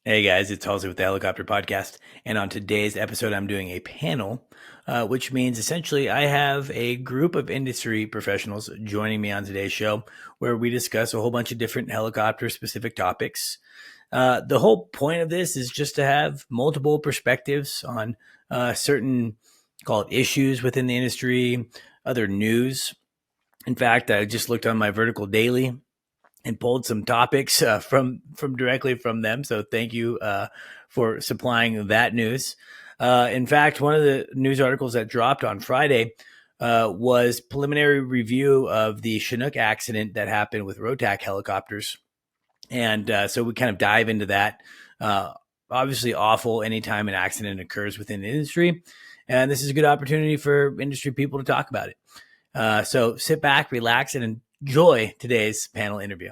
Hey guys, it's Halsey with the Helicopter Podcast. And on today's episode, I'm doing a panel, which means essentially I have a group of industry professionals joining me on today's show where we discuss a whole bunch of different helicopter specific topics. The whole point of this is just to have multiple perspectives on certain, call it issues within the industry, other news. In fact, I just looked on my Vertical Daily and pulled some topics from directly from them. So thank you for supplying that news. In fact, one of the news articles that dropped on Friday was preliminary review of the Chinook accident that happened with Rotac helicopters, and so we kind of dive into that. Obviously, awful anytime an accident occurs within the industry, and this is a good opportunity for industry people to talk about it. So sit back, relax, and enjoy today's panel interview.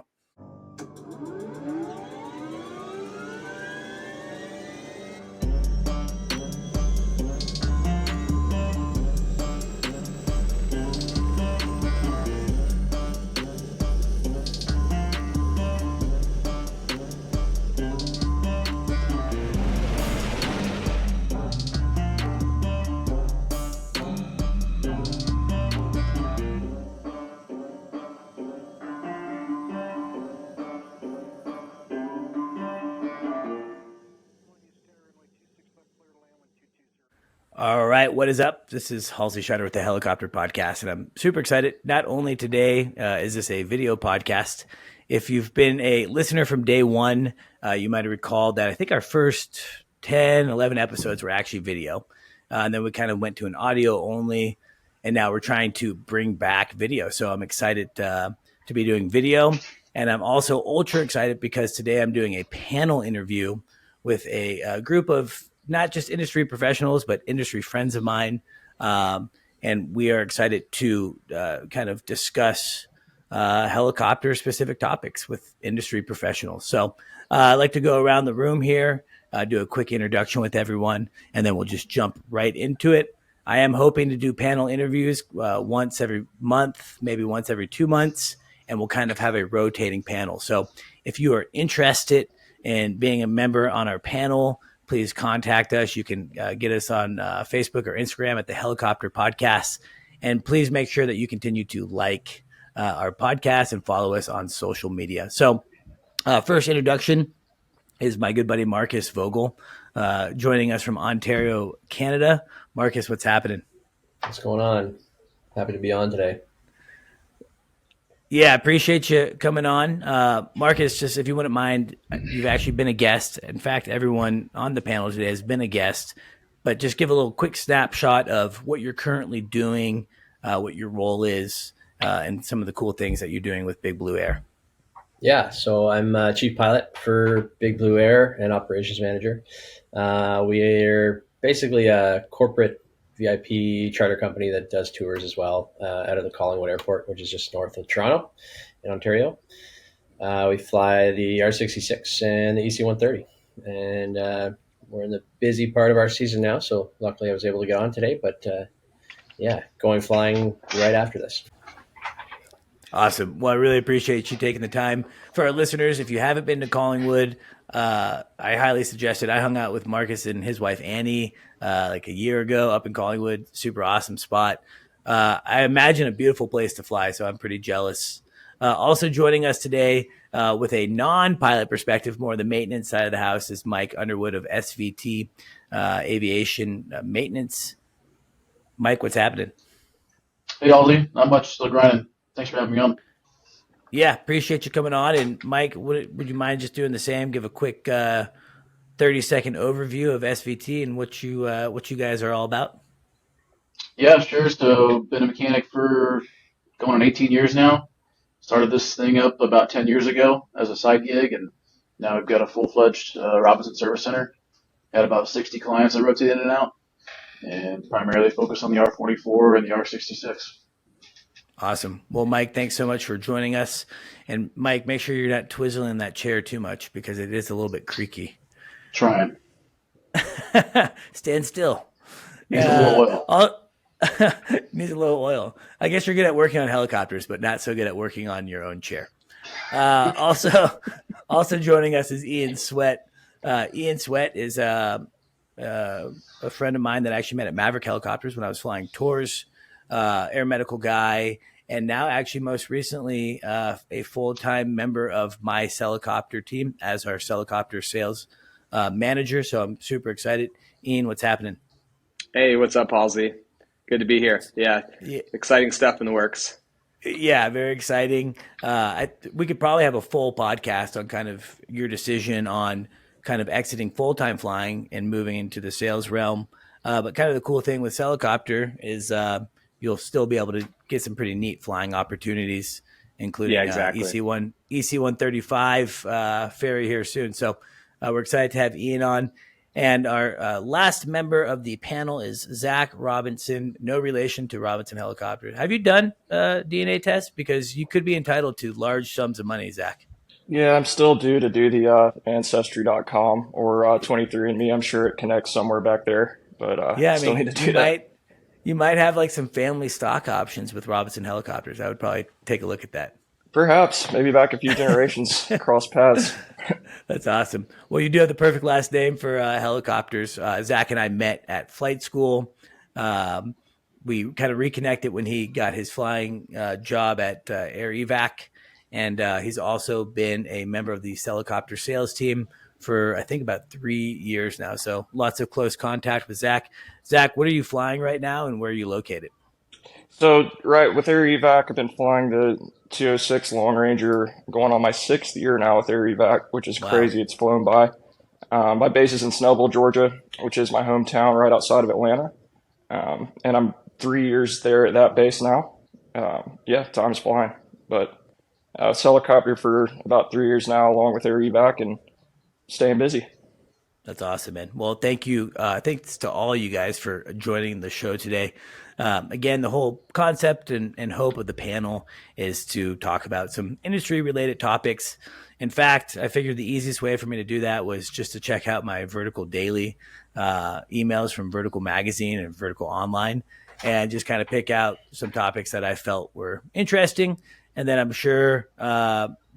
All right, what is up? This is Halsey Schider with the Helicopter Podcast, and I'm super excited. Not only today is this a video podcast. If you've been a listener from day one, you might have recalled that I think our first 10, 11 episodes were actually video. And then we kind of went to an audio only, and now we're trying to bring back video. So I'm excited to be doing video. And I'm also ultra excited because today I'm doing a panel interview with a group of not just industry professionals, but industry friends of mine. And we are excited to kind of discuss helicopter specific topics with industry professionals. So I'd like to go around the room here, do a quick introduction with everyone, and then we'll just jump right into it. I am hoping to do panel interviews once every month, maybe once every 2 months, and we'll kind of have a rotating panel. So if you are interested in being a member on our panel, please contact us. You can get us on Facebook or Instagram at the Helicopter Podcast. And please make sure that you continue to like our podcast and follow us on social media. So first introduction is my good buddy Marcus Vogel, joining us from Ontario, Canada. Marcus, what's happening? What's going on? Happy to be on today. Yeah, appreciate you coming on. Marcus, just if you wouldn't mind, you've actually been a guest. In fact, everyone on the panel today has been a guest, but just give a little quick snapshot of what you're currently doing, what your role is, and some of the cool things that you're doing with Big Blue Air. Yeah, so I'm chief pilot for Big Blue Air and operations manager. We're basically a corporate VIP charter company that does tours as well out of the Collingwood Airport, which is just north of Toronto in Ontario. We fly the R66 and the EC-130, and we're in the busy part of our season now, so luckily I was able to get on today, but yeah, going flying right after this. Awesome. Well, I really appreciate you taking the time. For our listeners, if you haven't been to Collingwood, I highly suggest it. I hung out with Marcus and his wife, Annie, like a year ago up in Collingwood. Super awesome spot. I imagine a beautiful place to fly, so I'm pretty jealous. Also joining us today with a non-pilot perspective, more the maintenance side of the house, is Mike Underwood of SVT Aviation Maintenance. Mike, what's happening? Hey, Aldi. Not much. Still grinding. Thanks for having me on. Yeah, appreciate you coming on. And Mike, would you mind just doing the same? Give a quick 30-second overview of SVT and what you guys are all about. Yeah, sure. So, been a mechanic for going on 18 years now. Started this thing up about 10 years ago as a side gig, and now we've got a full-fledged Robinson service center. Had about 60 clients that rotate in and out, and primarily focus on the R44 and the R66. Awesome. Well, Mike, thanks so much for joining us. And Mike, make sure you're not twizzling that chair too much because it is a little bit creaky. Trying. Stand still. Needs a little oil. Needs a little oil. I guess you're good at working on helicopters, but not so good at working on your own chair. Also joining us is Ian Swett Ian Swett is a friend of mine that I actually met at Maverick Helicopters when I was flying tours, air medical guy, and now actually most recently a full-time member of my Helicopter team as our Helicopter sales manager. So I'm super excited. Ian, what's happening? Hey, what's up, Halsey? Good to be here. Yeah, Yeah, exciting stuff in the works. yeah, very exciting. We could probably have a full podcast on kind of your decision on kind of exiting full time flying and moving into the sales realm. But kind of the cool thing with Helicopter is you'll still be able to get some pretty neat flying opportunities, Yeah, including exactly. EC 135 ferry here soon. So we're excited to have Ian on. And our last member of the panel is Zack Robinson, no relation to Robinson Helicopter. Have you done DNA tests? Because you could be entitled to large sums of money, Zack. Yeah, I'm still due to do the Ancestry.com or 23andMe. I'm sure it connects somewhere back there, but Yeah, I still mean, need to do that. you might have like some family stock options with Robinson Helicopters. I would probably take a look at that. Perhaps, maybe back a few generations, cross paths. That's awesome. Well, you do have the perfect last name for helicopters. Zach and I met at flight school. Um, we kind of reconnected when he got his flying job at Air Evac. And he's also been a member of the helicopter sales team for, I think, about 3 years now. So lots of close contact with Zach. Zach, what are you flying right now and where are you located? So, right, with Air Evac, I've been flying the 206 Long Ranger, going on my 6th year now with Air Evac, which is Wow. crazy. It's flown by. My base is in Snellville, Georgia, which is my hometown right outside of Atlanta. And I'm 3 years there at that base now. Yeah, time's flying. But it's helicopter for about 3 years now, along with Air Evac, and staying busy. That's awesome, man. Well, thank you. Thanks to all you guys for joining the show today. Again, the whole concept and hope of the panel is to talk about some industry related topics. In fact, I figured the easiest way for me to do that was just to check out my Vertical Daily emails from Vertical Magazine and Vertical Online and just kind of pick out some topics that I felt were interesting. And then I'm sure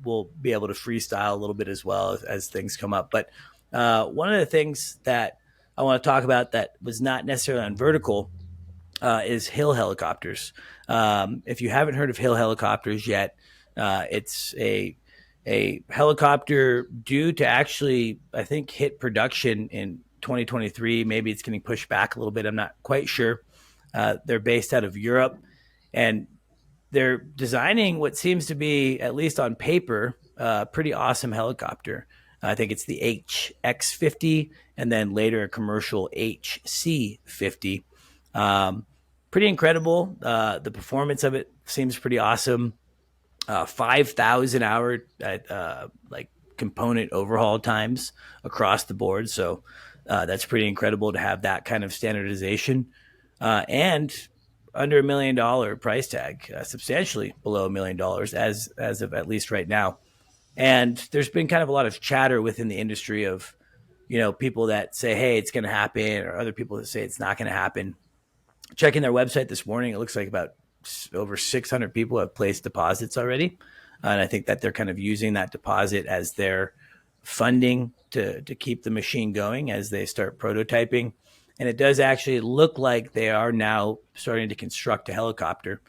we'll be able to freestyle a little bit as well as things come up. But one of the things that I want to talk about that was not necessarily on vertical is Hill helicopters. If you haven't heard of Hill helicopters yet, it's a helicopter due to actually, I think, hit production in 2023. Maybe it's getting pushed back a little bit. I'm not quite sure. They're based out of Europe, and they're designing what seems to be, at least on paper, a pretty awesome helicopter. I think it's the HX50 and then later a commercial HC50. Um, Pretty incredible. The performance of it seems pretty awesome. 5,000 hour like component overhaul times across the board. So that's pretty incredible to have that kind of standardization. And under $1 million price tag, substantially below $1 million as of at least right now. And there's been kind of a lot of chatter within the industry of, people that say, hey, it's going to happen, or other people that say it's not going to happen. Checking their website this morning, it looks like about over 600 people have placed deposits already. And I think that they're kind of using that deposit as their funding to keep the machine going as they start prototyping. And it does actually look like they are now starting to construct a helicopter.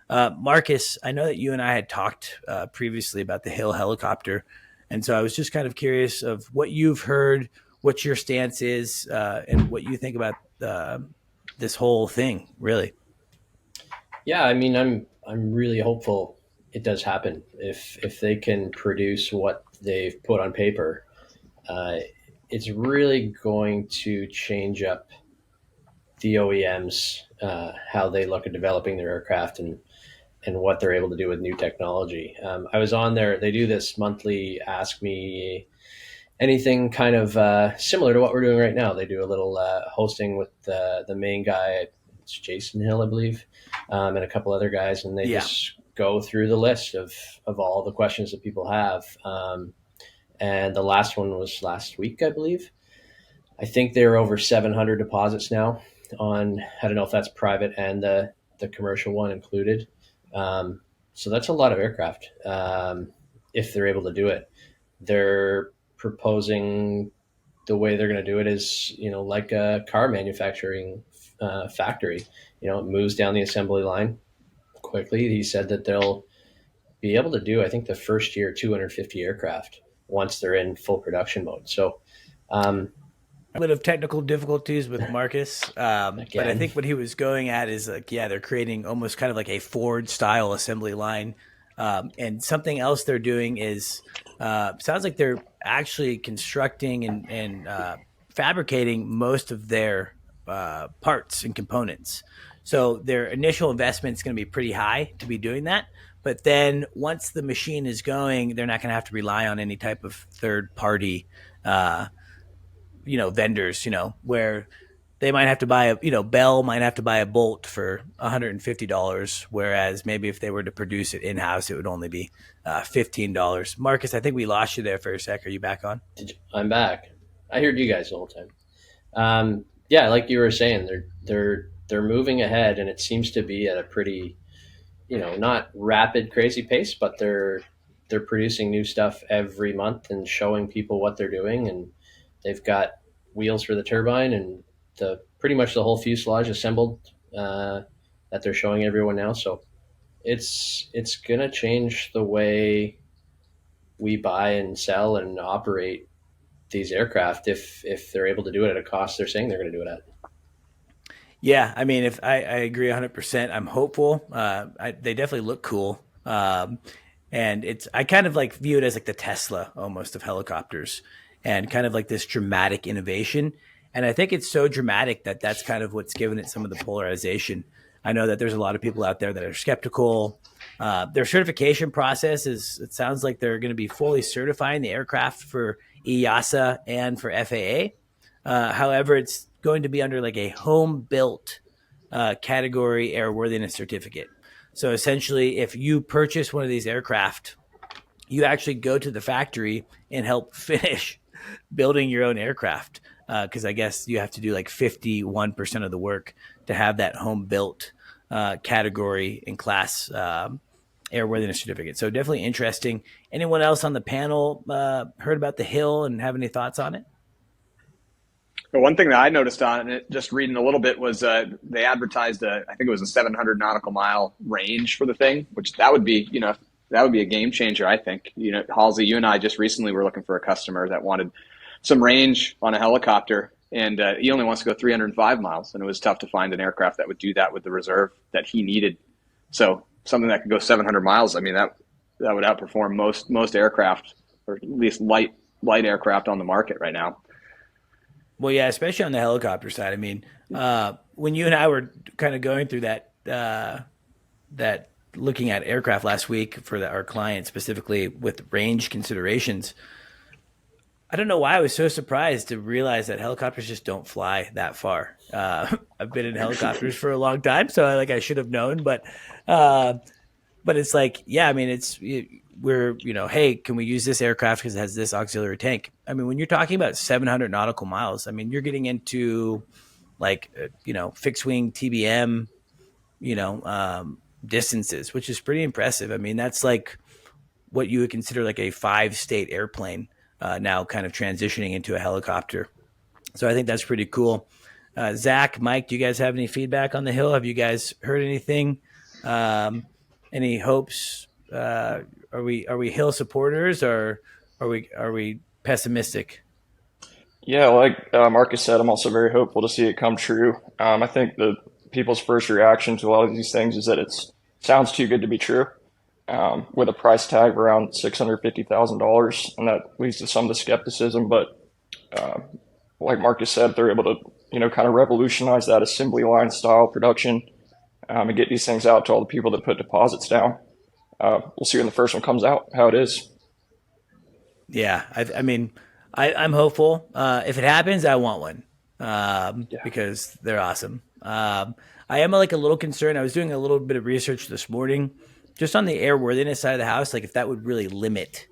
Marcus, I know that you and I had talked previously about the Hill helicopter. And so I was just kind of curious of what you've heard, what your stance is, and what you think about this whole thing, really. Yeah, I mean, I'm really hopeful it does happen. If they can produce what they've put on paper, uh, it's really going to change up the OEMs, how they look at developing their aircraft and what they're able to do with new technology. I was on there. They do this monthly Ask Me Anything kind of similar to what we're doing right now. They do a little hosting with the main guy. It's Jason Hill, I believe, and a couple other guys, and they Yeah. just go through the list of all the questions that people have. And the last one was last week, I believe. I think there are over 700 deposits now on, I don't know if that's private and the commercial one included. So that's a lot of aircraft if they're able to do it. They're proposing the way they're going to do it is, like a car manufacturing factory. It moves down the assembly line quickly. He said that they'll be able to do, I think, the first year 250 aircraft once they're in full production mode. So, A bit of technical difficulties with Marcus, but I again, think what he was going at is like, yeah, they're creating almost kind of like a Ford style assembly line, and something else they're doing is sounds like they're actually constructing and fabricating most of their parts and components. So their initial investment is going to be pretty high to be doing that. But then once the machine is going, they're not going to have to rely on any type of third party uh, vendors, where they might have to buy Bell might have to buy a bolt for $150, whereas maybe if they were to produce it in house, it would only be $15. Marcus, I think we lost you there for a sec. Are you back on? I'm back. I heard you guys the whole time. Yeah, like you were saying, they're moving ahead, and it seems to be at a pretty, not rapid, crazy pace, but they're producing new stuff every month and showing people what they're doing, and they've got wheels for the turbine and the pretty much the whole fuselage assembled that they're showing everyone now. So it's gonna change the way we buy and sell and operate these aircraft if they're able to do it at a cost they're saying they're going to do it at. Yeah, I mean, if I agree 100%, I'm hopeful. They definitely look cool. And I kind of like view it as like the Tesla almost of helicopters, and kind of like this dramatic innovation. And I think it's so dramatic that that's kind of what's given it some of the polarization. I know that there's a lot of people out there that are skeptical. Their certification process it sounds like they're going to be fully certifying the aircraft for EASA and for FAA. However, it's going to be under like a home built category airworthiness certificate. So essentially, if you purchase one of these aircraft, you actually go to the factory and help finish building your own aircraft. Because I guess you have to do like 51% of the work to have that home built category and class airworthiness certificate. So definitely interesting. Anyone else on the panel heard about the Hill and have any thoughts on it? But one thing that I noticed on it, just reading a little bit, was they advertised I think it was a 700 nautical mile range for the thing, which that would be, that would be a game changer, I think. Halsey, you and I just recently were looking for a customer that wanted some range on a helicopter, and he only wants to go 305 miles, and it was tough to find an aircraft that would do that with the reserve that he needed. So something that could go 700 miles, I mean, that would outperform most aircraft, or at least light aircraft on the market right now. Well, yeah, especially on the helicopter side. I mean, when you and I were kind of going through that looking at aircraft last week for our client specifically with range considerations, I don't know why I was so surprised to realize that helicopters just don't fly that far. I've been in helicopters for a long time, so I should have known, but it's like, yeah, I mean, we're, hey, can we use this aircraft because it has this auxiliary tank? I mean, when you're talking about 700 nautical miles, I mean, you're getting into like, fixed wing TBM, distances, which is pretty impressive. I mean, that's like what you would consider like a 5-state airplane now kind of transitioning into a helicopter. So I think that's pretty cool. Zach, Mike, do you guys have any feedback on the Hill? Have you guys heard anything? Any hopes? Are we Hill supporters, or are we pessimistic? Yeah, like Marcus said, I'm also very hopeful to see it come true. I think the people's first reaction to a lot of these things is that it sounds too good to be true, with a price tag around $650,000, and that leads to some of the skepticism. But like Marcus said, they're able to kind of revolutionize that assembly line style production, and get these things out to all the people that put deposits down. We'll see when the first one comes out how it is. Yeah, I mean, I'm hopeful. If it happens, I want one because they're awesome. I am like a little concerned. I was doing a little bit of research this morning just on the airworthiness side of the house, like if that would really limit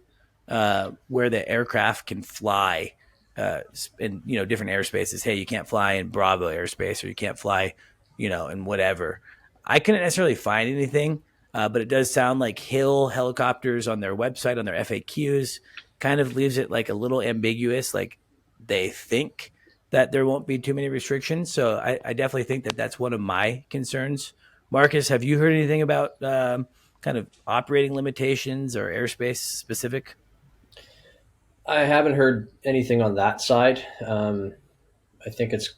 where the aircraft can fly in different airspaces. Hey, you can't fly in Bravo airspace, or you can't fly in whatever. I couldn't necessarily find anything, but it does sound like Hill helicopters on their website, on their FAQs, kind of leaves it like a little ambiguous. Like they think that there won't be too many restrictions. So I definitely think that that's one of my concerns. Marcus, have you heard anything about kind of operating limitations or airspace specific? I haven't heard anything on that side. I think it's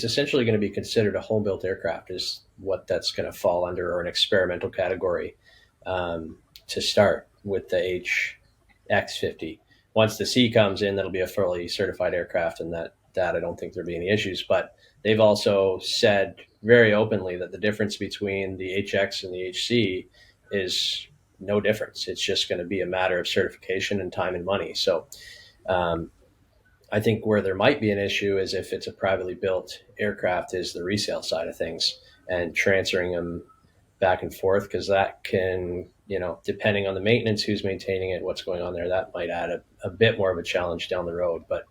essentially going to be considered a home built aircraft is what that's going to fall under, or an experimental category to start with the HX50. Once the C comes in, that'll be a fully certified aircraft, and that I don't think there'll be any issues. But they've also said very openly that the difference between the HX and the HC is no difference. It's just going to be a matter of certification and time and money. So I think where there might be an issue is if it's a privately built aircraft is the resale side of things and transferring them back and forth, because that can, depending on the maintenance, who's maintaining it, what's going on there, that might add a bit more of a challenge down the road. But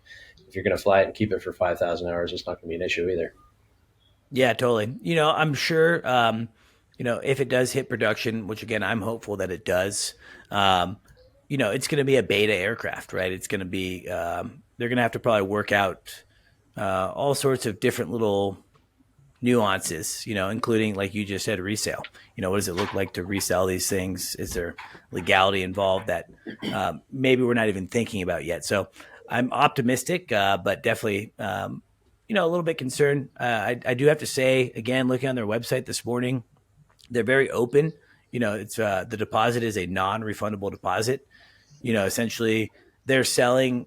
if you're going to fly it and keep it for 5,000 hours, it's not going to be an issue either. Yeah, totally. I'm sure, if it does hit production, which again, I'm hopeful that it does, it's going to be a beta aircraft, right? It's going to be, they're going to have to probably work out all sorts of different little nuances, including, like you just said, resale. What does it look like to resell these things? Is there legality involved that maybe we're not even thinking about yet? So I'm optimistic, but definitely, a little bit concerned. I do have to say, again, looking on their website this morning, they're very open. It's the deposit is a non-refundable deposit. Essentially, they're selling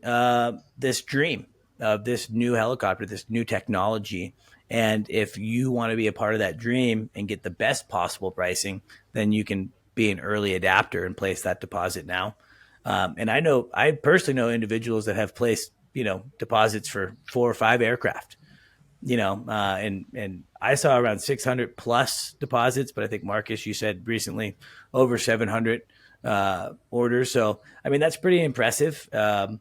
this dream of this new helicopter, this new technology. And if you want to be a part of that dream and get the best possible pricing, then you can be an early adapter and place that deposit now. And I personally know individuals that have placed, deposits for 4 or 5 aircraft, and I saw around 600 plus deposits, but I think Marcus, you said recently over 700 orders. So, that's pretty impressive. I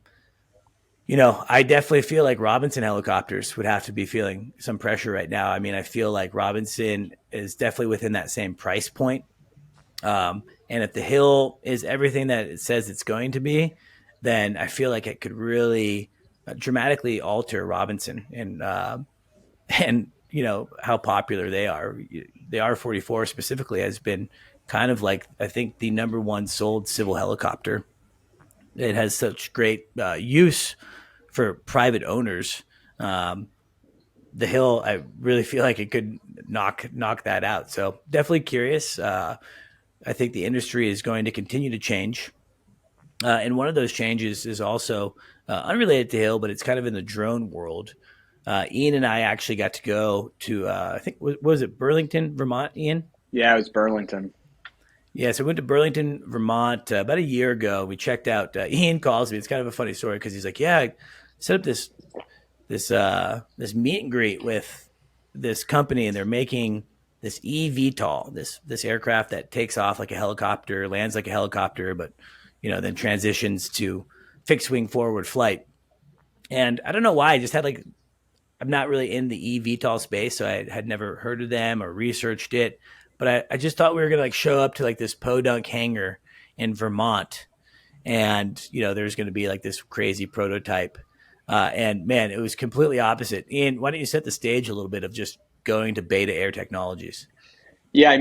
definitely feel like Robinson helicopters would have to be feeling some pressure right now. I feel like Robinson is definitely within that same price point. And if the Hill is everything that it says it's going to be, then I feel like it could really dramatically alter Robinson and how popular they are. The R-44 specifically has been kind of like, I think, the number one sold civil helicopter. It has such great use for private owners. The Hill, I really feel like it could knock that out. So definitely curious. I think the industry is going to continue to change. And one of those changes is also unrelated to Hill, but it's kind of in the drone world. Ian and I actually got to go to, I think, was it Burlington, Vermont, Ian? Yeah, it was Burlington. Yeah, so we went to Burlington, Vermont about a year ago. We checked out, Ian calls me. It's kind of a funny story because he's like, yeah, I set up this meet and greet with this company, and they're making this eVTOL, this aircraft that takes off like a helicopter, lands like a helicopter, but then transitions to fixed wing forward flight. And I don't know why, I just had I'm not really in the eVTOL space, so I had never heard of them or researched it. But I just thought we were going to show up to this podunk hangar in Vermont, and there's going to be this crazy prototype. And man, it was completely opposite. Ian, why don't you set the stage a little bit of just going to Beta Air Technologies? Yeah,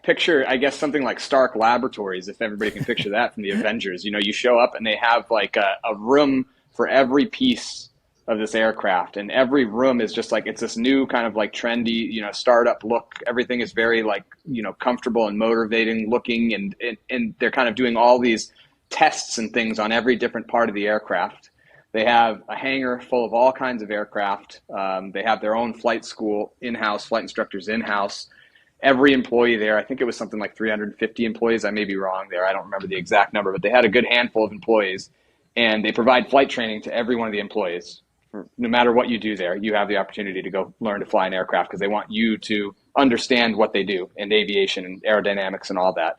picture, I guess, something like Stark Laboratories, if everybody can picture that from the Avengers. You show up and they have a room for every piece of this aircraft, and every room is just it's this new kind of trendy, startup look. Everything is very comfortable and motivating looking, and they're kind of doing all these tests and things on every different part of the aircraft. They have a hangar full of all kinds of aircraft. They have their own flight school in-house, flight instructors in-house. Every employee there, I think it was something like 350 employees. I may be wrong there. I don't remember the exact number, but they had a good handful of employees, and they provide flight training to every one of the employees. No matter what you do there, you have the opportunity to go learn to fly an aircraft because they want you to understand what they do in aviation and aerodynamics and all that.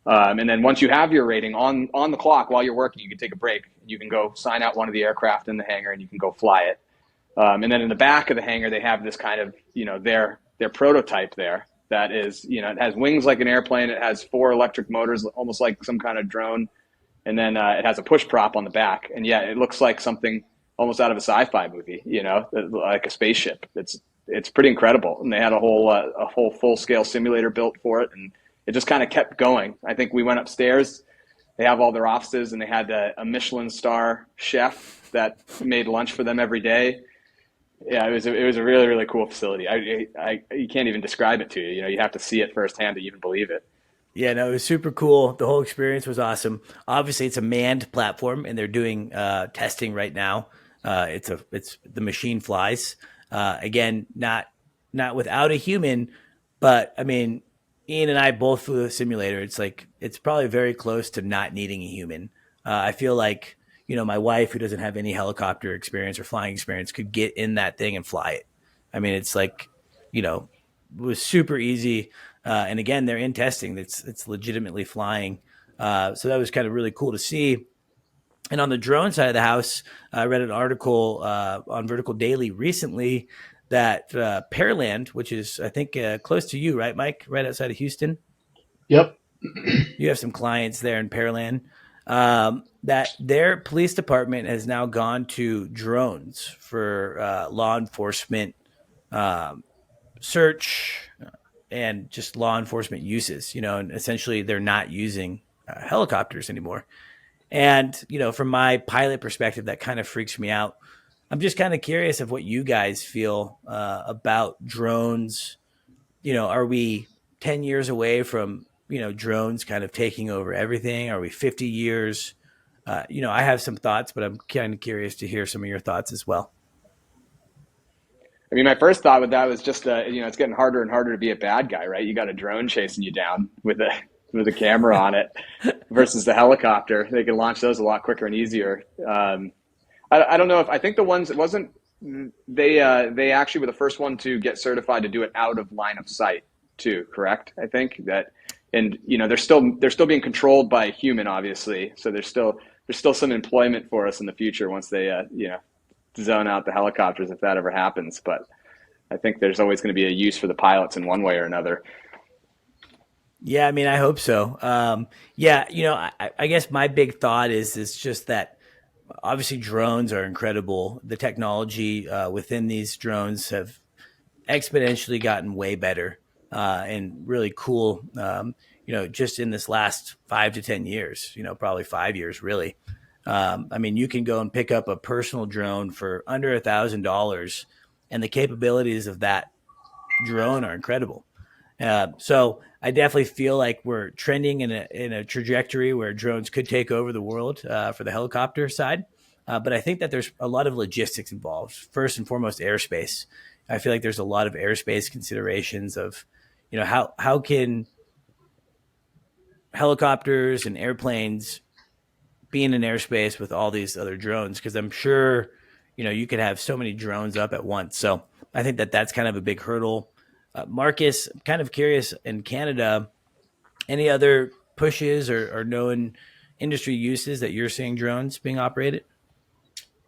And then once you have your rating on the clock while you're working, you can take a break. You can go sign out one of the aircraft in the hangar and you can go fly it. And then in the back of the hangar, they have this kind of, their prototype there that is, it has wings like an airplane. It has 4 electric motors, almost like some kind of drone. and then it has a push prop on the back, and yeah, it looks like something almost out of a sci-fi movie, like a spaceship. It's pretty incredible, and they had a whole full-scale simulator built for it, and it just kind of kept going. I think we went upstairs. They have all their offices, and they had a Michelin star chef that made lunch for them every day. Yeah, it was a really, really cool facility. You can't even describe it to you. You have to see it firsthand to even believe it. Yeah, no, it was super cool. The whole experience was awesome. Obviously, it's a manned platform, and they're doing testing right now. It's the machine flies. Again, not without a human, but I mean, Ian and I both flew the simulator. It's probably very close to not needing a human. I feel like my wife, who doesn't have any helicopter experience or flying experience, could get in that thing and fly it. I mean, it's like, it was super easy. And again, they're in testing. It's legitimately flying. So that was kind of really cool to see. And on the drone side of the house, I read an article on Vertical Daily recently that Pearland, which is, I think, close to you, right, Mike? Right outside of Houston. Yep. You have some clients there in Pearland. That their police department has now gone to drones for law enforcement search and just law enforcement uses, and essentially they're not using helicopters anymore. And, from my pilot perspective, that kind of freaks me out. I'm just kind of curious of what you guys feel about drones. Are we 10 years away from, drones kind of taking over everything? Are we 50 years? I have some thoughts, but I'm kind of curious to hear some of your thoughts as well. I mean, my first thought with that was just, it's getting harder and harder to be a bad guy, right? You got a drone chasing you down with a camera on it versus the helicopter. They can launch those a lot quicker and easier. I don't know I think the ones, it wasn't, they actually were the first one to get certified to do it out of line of sight too, correct? I think that, and they're still being controlled by a human, obviously. So there's still some employment for us in the future once they, zone out the helicopters, if that ever happens. But I think there's always going to be a use for the pilots in one way or another. Yeah, I mean, I hope so. I guess my big thought is just that obviously drones are incredible. The technology within these drones have exponentially gotten way better and really cool. Just in this last 5 to 10 years, probably 5 years, really. I mean, you can go and pick up a personal drone for under $1,000, and the capabilities of that drone are incredible. So I definitely feel like we're trending in a trajectory where drones could take over the world for the helicopter side. But I think that there's a lot of logistics involved. First and foremost, airspace. I feel like there's a lot of airspace considerations of, how can helicopters and airplanes be in an airspace with all these other drones? Because I'm sure, you could have so many drones up at once. So I think that that's kind of a big hurdle. Marcus, I'm kind of curious, in Canada, any other pushes or known industry uses that you're seeing drones being operated?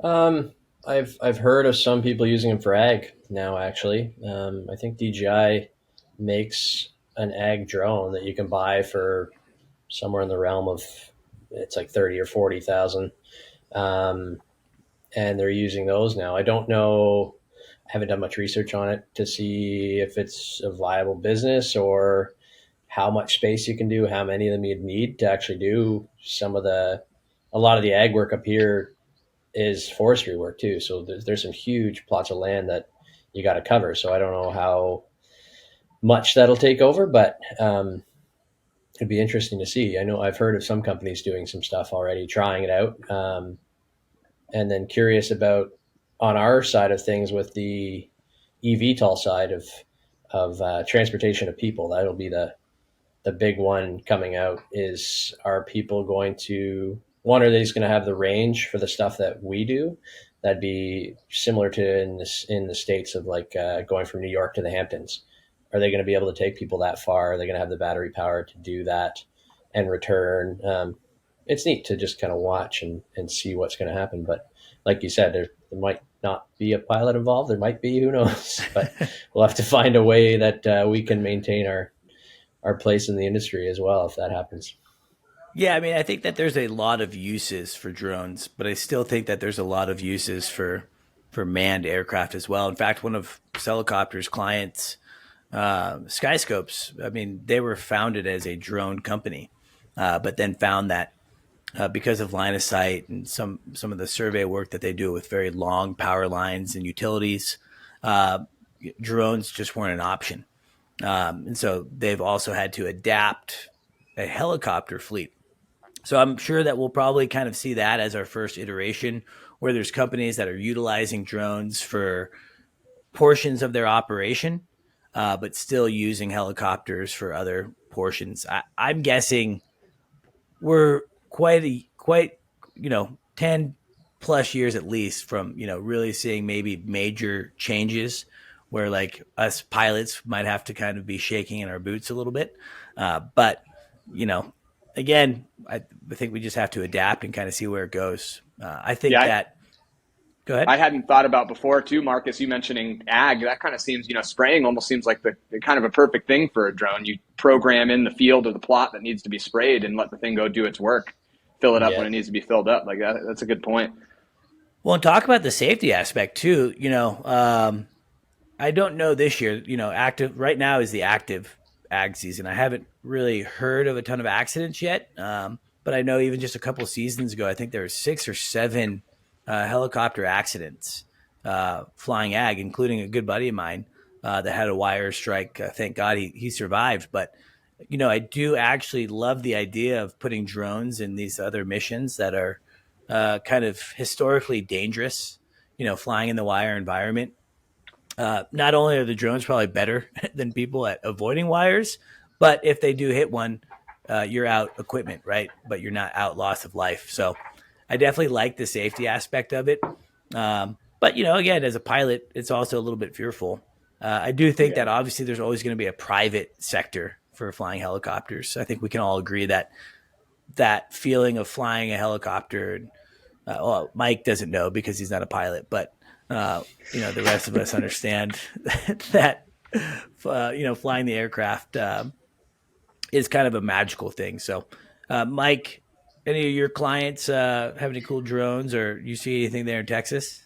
I've heard of some people using them for ag now. Actually, I think DJI makes an ag drone that you can buy for somewhere in the realm of, it's like 30 or 40,000, and they're using those now. I don't know. I haven't done much research on it to see if it's a viable business or how much space you can do, how many of them you'd need to actually do a lot of the ag work up here is forestry work too. So there's some huge plots of land that you got to cover. So I don't know how much that'll take over, but it'd be interesting to see. I know I've heard of some companies doing some stuff already, trying it out. And then curious about, on our side of things, with the eVTOL side of transportation of people. That'll be the big one coming out. Is, are people going to, one, are they just going to have the range for the stuff that we do? That'd be similar to in the States of like going from New York to the Hamptons. Are they going to be able to take people that far? Are they going to have the battery power to do that and return? It's neat to just kind of watch and see what's going to happen. But like you said, there might not be a pilot involved. There might be, who knows? But we'll have to find a way that we can maintain our place in the industry as well if that happens. Yeah, I mean, I think that there's a lot of uses for drones, but I still think that there's a lot of uses for manned aircraft as well. In fact, one of Helicopter's clients, Skyscopes, I mean, they were founded as a drone company, but then found that because of line of sight and some of the survey work that they do with very long power lines and utilities, uh, drones just weren't an option. And so they've also had to adapt a helicopter fleet. So I'm sure that we'll probably kind of see that as our first iteration, where there's companies that are utilizing drones for portions of their operation, but still using helicopters for other portions. I'm guessing we're quite 10 plus years at least from really seeing maybe major changes where like us pilots might have to kind of be shaking in our boots a little bit, but you know again, I think we just have to adapt and kind of see where it goes. I think Yeah, that go ahead. I hadn't thought about before too, Marcus. You mentioning ag, that kind of seems, spraying almost seems like the kind of a perfect thing for a drone. You program in the field or the plot that needs to be sprayed and let the thing go do its work, fill it up Yeah. when it needs to be filled up. Like that, that's a good point. Well, and talk about the safety aspect too. I don't know this year. Active right now is the active ag season. I haven't really heard of a ton of accidents yet, but I know even just a couple seasons ago, I think there were 6 or 7 helicopter accidents flying ag, including a good buddy of mine that had a wire strike. Thank God he survived. But I do actually love the idea of putting drones in these other missions that are kind of historically dangerous. Flying in the wire environment. Not only are the drones probably better than people at avoiding wires, but if they do hit one, you're out equipment, right? But you're not out loss of life. So I definitely like the safety aspect of it. But again, as a pilot, it's also a little bit fearful. I do think Yeah. that obviously there's always going to be a private sector for flying helicopters. I think we can all agree that that feeling of flying a helicopter. Well, Mike doesn't know because he's not a pilot, but the rest of us understand that flying the aircraft is kind of a magical thing. So, Mike, any of your clients have any cool drones, or you see anything there in Texas?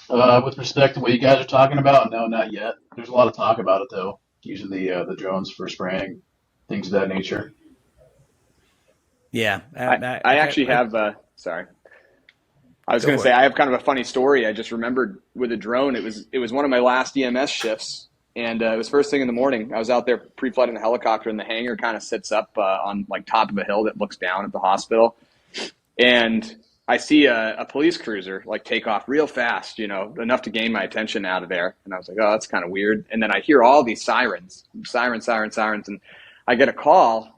With respect to what you guys are talking about, no, not yet. There's a lot of talk about it though, using the drones for spraying, things of that nature. Yeah, I actually have, sorry. I was go going to for say it. I have kind of a funny story. I just remembered with a drone. It was one of my last EMS shifts, and it was first thing in the morning. I was out there pre-flighting the helicopter, and the hangar kind of sits up on like top of a hill that looks down at the hospital, and I see a police cruiser like take off real fast, enough to gain my attention out of there. And I was like, oh, that's kind of weird. And then I hear all these sirens, and I get a call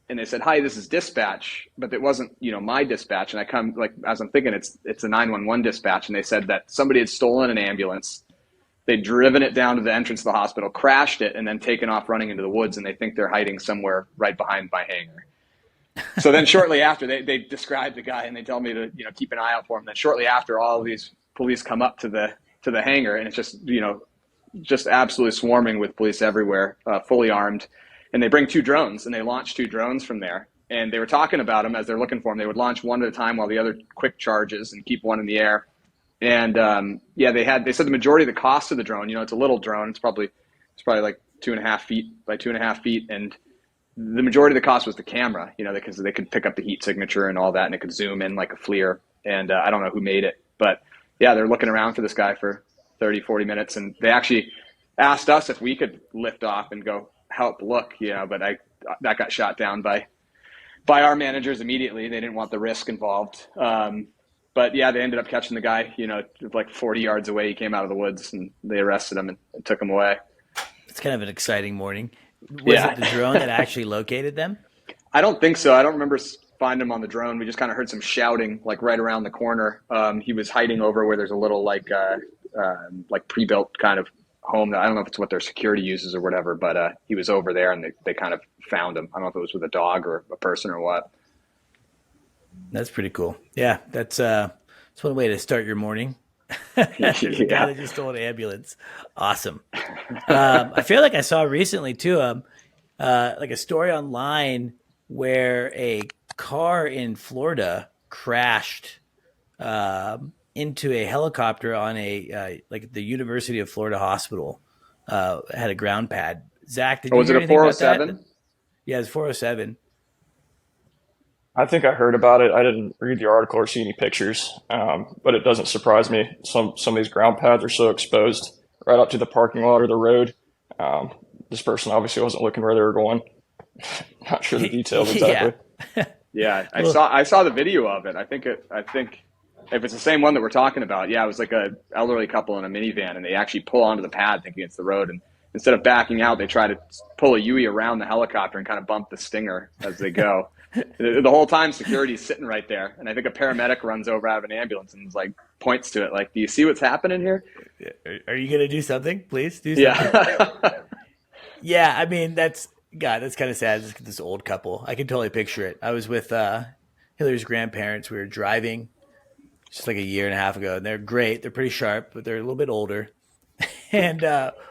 and they said, "Hi, this is dispatch," but it wasn't, my dispatch. And I come like as I'm thinking, it's a 911 dispatch, and they said that somebody had stolen an ambulance. They'd driven it down to the entrance of the hospital, crashed it, and then taken off running into the woods. And they think they're hiding somewhere right behind my hangar. So then shortly after, they describe the guy and they tell me to keep an eye out for him. Then shortly after, all of these police come up to the hangar, and it's just absolutely swarming with police everywhere, fully armed. And they bring 2 drones, and they launch 2 drones from there. And they were talking about them as they're looking for them. They would launch one at a time while the other quick charges and keep one in the air. And they said the majority of the cost of the drone, it's a little drone. It's probably like 2.5 feet by 2.5 feet, and the majority of the cost was the camera, because they could pick up the heat signature and all that, and it could zoom in like a FLIR. And I don't know who made it, but yeah, they're looking around for this guy for 30, 40 minutes. And they actually asked us if we could lift off and go help look, but that got shot down by our managers immediately. They didn't want the risk involved. But yeah, they ended up catching the guy, like 40 yards away. He came out of the woods, and they arrested him and took him away. It's kind of an exciting morning. Was Yeah. it the drone that actually located them? I don't think so. I don't remember finding him on the drone. We just kind of heard some shouting like right around the corner. He was hiding over where there's a little like pre-built kind of home. I don't know if it's what their security uses or whatever, but he was over there, and they kind of found him. I don't know if it was with a dog or a person or what. That's pretty cool. Yeah, that's one way to start your morning. There's a guy that just stole an ambulance. Awesome. I feel like I saw recently too, like a story online where a car in Florida crashed into a helicopter on a like the University of Florida Hospital. Had a ground pad. Zach, did Oh, you was hear it a anything about that? 407? Yeah, it's 407. I think I heard about it. I didn't read the article or see any pictures, but it doesn't surprise me. Some of these ground pads are so exposed right up to the parking lot or the road. Um, this person obviously wasn't looking where they were going. Not sure the details Yeah. exactly. Yeah, Well, I saw the video of it. I think if it's the same one that we're talking about, yeah, it was like a elderly couple in a minivan, and they actually pull onto the pad thinking it's the road, and instead of backing out, they try to pull a Yui around the helicopter and kind of bump the stinger as they go. The whole time, security's sitting right there, and I think a paramedic runs over out of an ambulance and is like points to it, like, "Do you see what's happening here?" are you gonna do something? Please do something. Yeah, Yeah, I mean that's kind of sad. This old couple, I can totally picture it. I was with Hillary's grandparents. We were driving just like a year and a half ago, and they're great. They're pretty sharp, but they're a little bit older. And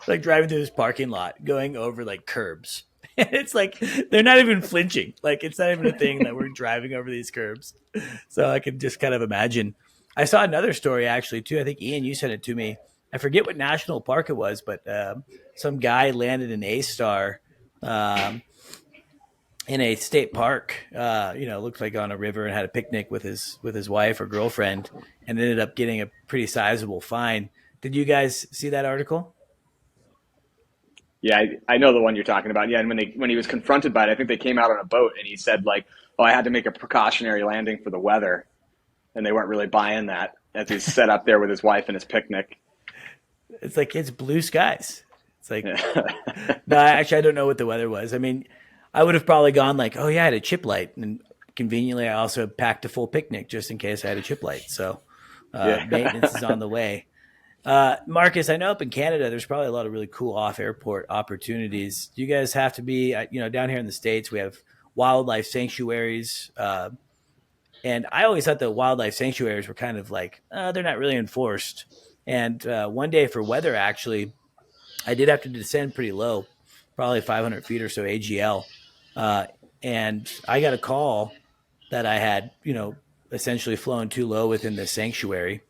like driving through this parking lot, going over like curbs. And it's like they're not even flinching. Like it's not even a thing that we're driving over these curbs. So I could just kind of imagine. I saw another story actually too. I think Ian, you sent it to me. I forget what national park it was, but some guy landed an A star um, in a state park. Looked like on a river and had a picnic with his wife or girlfriend, and ended up getting a pretty sizable fine. Did you guys see that article? yeah, I know the one you're talking about. Yeah, and when he was confronted by it, I think they came out on a boat, and he said like, "Oh, I had to make a precautionary landing for the weather," and they weren't really buying that as he's set up there with his wife and his picnic. It's like it's blue skies. It's like Yeah. no, actually I don't know what the weather was. I mean, I would have probably gone like, oh yeah, I had a chip light, and conveniently I also packed a full picnic just in case I had a chip light. So maintenance is Yeah. on the way. Marcus, I know up in Canada, there's probably a lot of really cool off airport opportunities. Do you guys have to be, down here in the States, we have wildlife sanctuaries. And I always thought the wildlife sanctuaries were kind of like, they're not really enforced. And one day for weather, actually, I did have to descend pretty low, probably 500 feet or so AGL. Uh, and I got a call that I had, essentially flown too low within the sanctuary.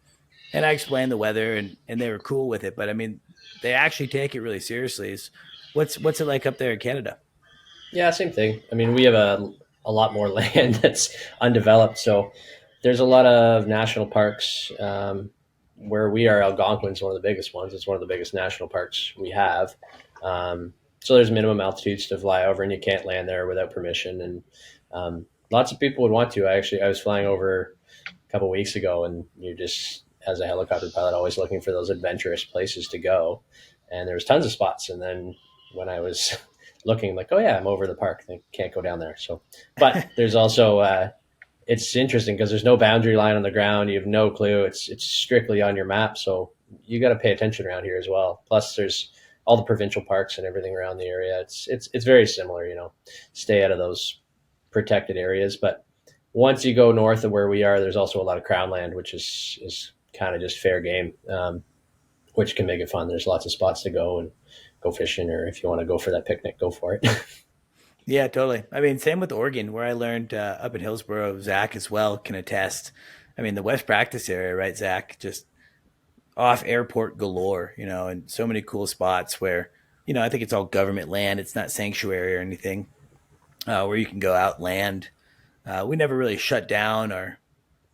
And I explained the weather, and they were cool with it. But I mean, they actually take it really seriously. What's it like up there in Canada? Yeah, same thing. I mean, we have a lot more land that's undeveloped. So there's a lot of national parks. Where we are, Algonquin's one of the biggest ones. It's one of the biggest national parks we have. So there's minimum altitudes to fly over, and you can't land there without permission. And lots of people would want to. I was flying over a couple of weeks ago, and you're just, as a helicopter pilot, always looking for those adventurous places to go. And there was tons of spots. And then when I was looking, like, oh yeah, I'm over the park, I can't go down there. So, but there's also it's interesting because there's no boundary line on the ground. You have no clue. It's strictly on your map. So you got to pay attention around here as well. Plus, there's all the provincial parks and everything around the area. It's very similar. Stay out of those protected areas. But once you go north of where we are, there's also a lot of crown land, which is kind of just fair game, which can make it fun. There's lots of spots to go and go fishing, or if you want to go for that picnic, go for it. Yeah, totally. I mean, same with Oregon, where I learned up in Hillsboro. Zach as well can attest. I mean, the West Practice area, right, Zach? Just off airport galore, and so many cool spots where, I think it's all government land. It's not sanctuary or anything, where you can go out land. We never really shut down or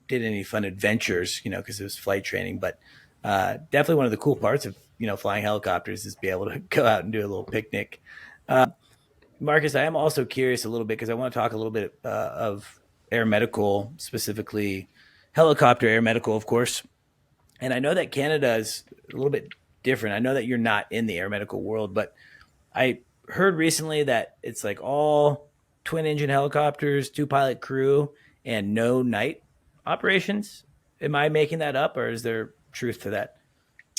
did any fun adventures, because it was flight training. But definitely one of the cool parts of, flying helicopters is be able to go out and do a little picnic. Marcus, I am also curious a little bit because I want to talk a little bit of air medical, specifically helicopter air medical, of course. And I know that Canada is a little bit different. I know that you're not in the air medical world, but I heard recently that it's like all twin engine helicopters, two pilot crew, and no night operations. Am I making that up, or is there truth to that?